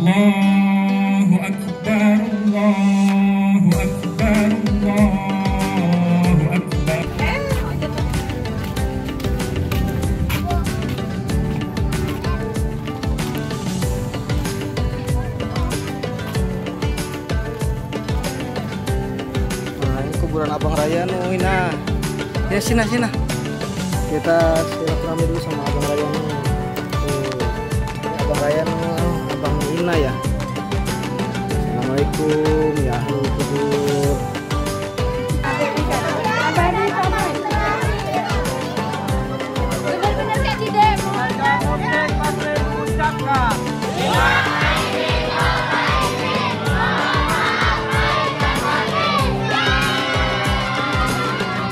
Allahu Akbar, Allahu Akbar, Allahu Akbar. Nah, ini kuburan Abang Raya nih, nah. Ya sini. Kita silaturahmi dulu sama Abang Raya nih. Ini Abang Raya nih, Abang Ina ya. Assalamualaikum ya ahlul kubur.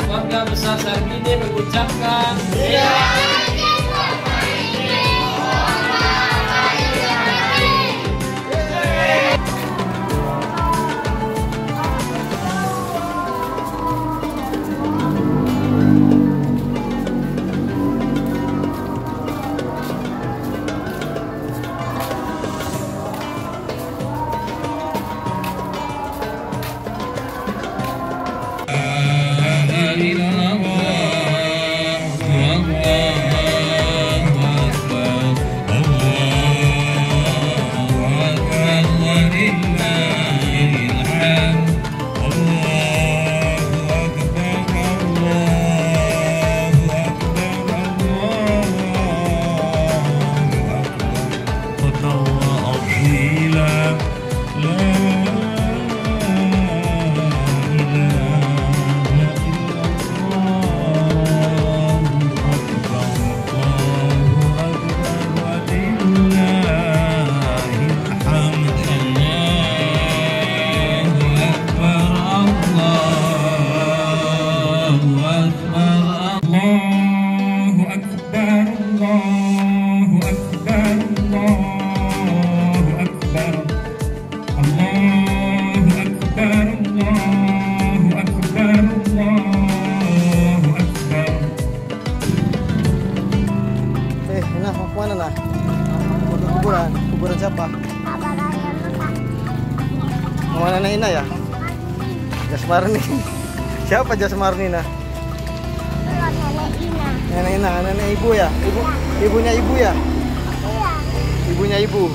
Keluarga besar Sarbini mengucapkan Nah, mau kemana nah? Kuburan siapa? Mau mana Ina ya? Jasmarni. Siapa Jasmarni nah? Nenek Ina, nenek ibu ya? Ibunya ibu ya? Ibunya ibu.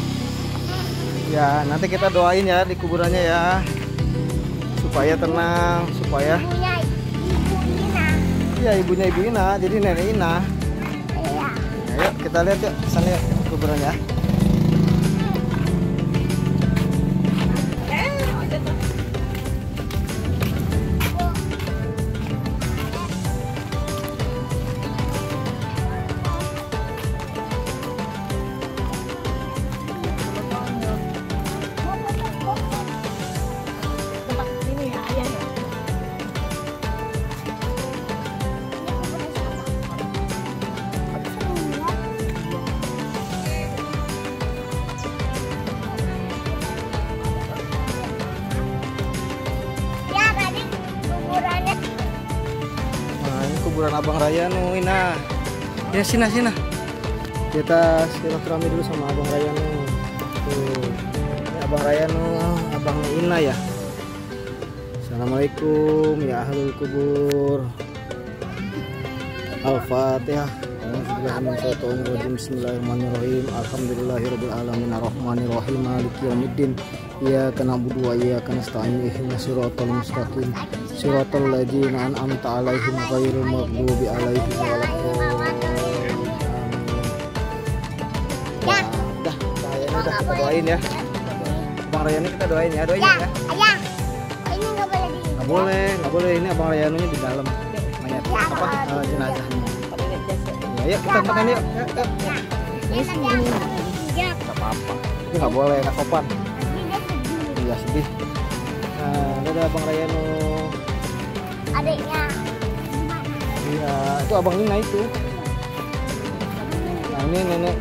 Ya, nanti kita doain ya di kuburannya ya. Supaya tenang, supaya iya, ibunya ibu Ina, jadi nenek Ina. Ayo kita lihat yuk, sana yuk kuburannya. Kuburan Abang Raya nih, nah. Ya sini. Kita silaturahmi dulu sama Abang Raya nih. Tuh. Ini Abang Raya nih, Abang Ina ya. Assalamualaikum ya ahlul kubur. Al-Fatihah. Bismillahirrahmanirrahim. Alhamdulillahirabbil alamin arrahmanirrahim maliki yaumiddin. Iyyaka na'budu wa iyyaka nasta'in ihdinas siratal mustaqim siratal ladzina an'amta 'alaihim ghairil maghdubi alaihim waladdallin. Udah kita doain ya. Abang Rayanu kita doain ya, doain ya. Ayah, ini nggak boleh Nggak boleh. Ini Abang Rayanunya di dalam mayat apa jenazahnya. Ya, kita makan yuk. Nggak apa-apa. Ini nggak boleh, nggak sopan. Iya sedih. Nah, ada Abang Rayanu. Adiknya. Iya, itu Abang Ina itu. Nah, ini nenek.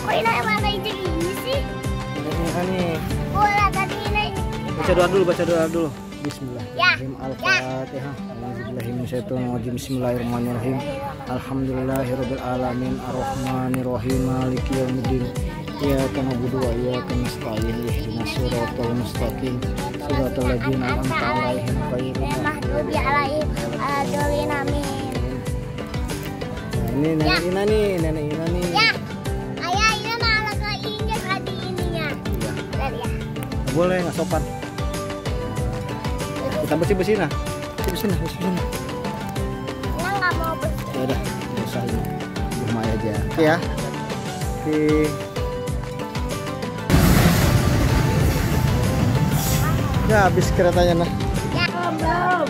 Kok Ina emang kayak gini sih? Nenek Ina nih. Bola tadi Ina ini. Baca doa dulu. Bismillahirrahmanirrahim. Al-Fatihah. Bismillahirrahmanirrahim. Alhamdulillahirabbil alamin arrahmanirrahim maliki yaumiddin. iyyaka na'budu wa iyyaka nasta'in ihdinas siratal mustaqim siratal ladzina an'amta 'alaihim ghairil maghdubi 'alaihim waladdallin. Amin. Ini nenek Ina nih. Ya. Ayah ini malah keinjek tadi ininya. Iya. Lihat ya. Nggak boleh, nggak sopan. Kita bersih-bersih nah. Bersih. Ina nggak mau bersih. Ya udah, nggak usah ini. Rumah aja. Oke ya. Oke. Ya habis keretanya nah. Ya. Belum.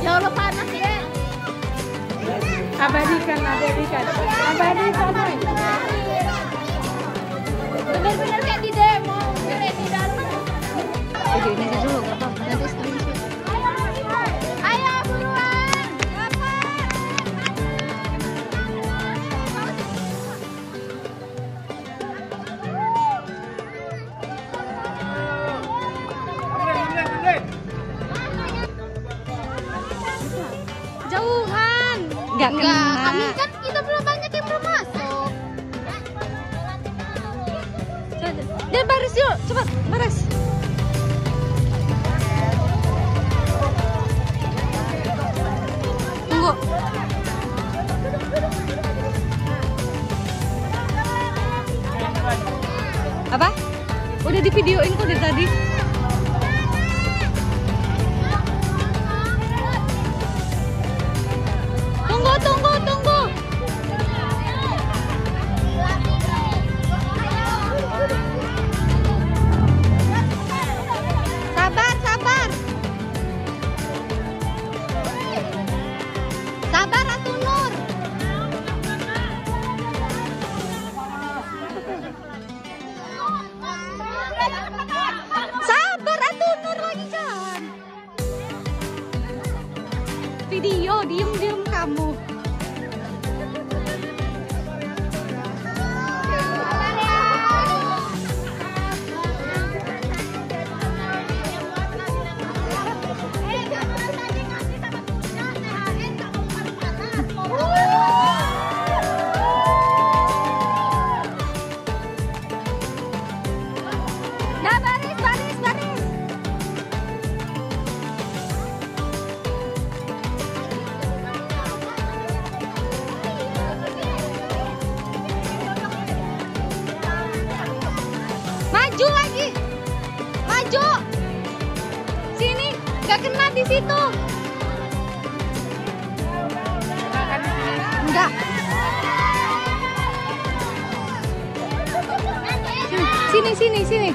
Ya Allah panas ya. Abadikan. Bener-bener kayak di demo, kayak di dalam. Ini dulu, nggak apa-apa. Nanti screenshot. Ayo buruan. Jauhan. Nggak Kami kan kita belum banyak yang belum masuk. Dia baris yuk, cepat baris. Tunggu. Apa? Udah di videoin kok dari tadi. Tunggu. Sabar Atu Nur. Sabar Atu Nur lagi jalan. Video, diem kamu. Dah baris. Maju lagi. Maju. Sini, nggak kena di situ. Enggak. Sini.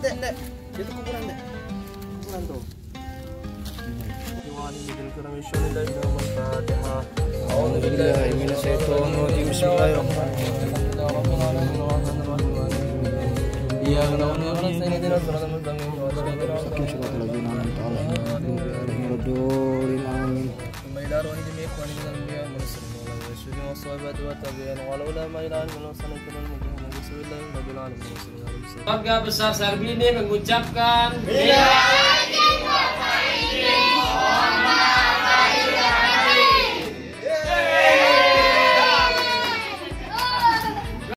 Dek. Itu kuburan, Dek. Kuburan tuh. A'udzubillahi minasyaitonir rajim. Keluarga besar Sarbini mengucapkan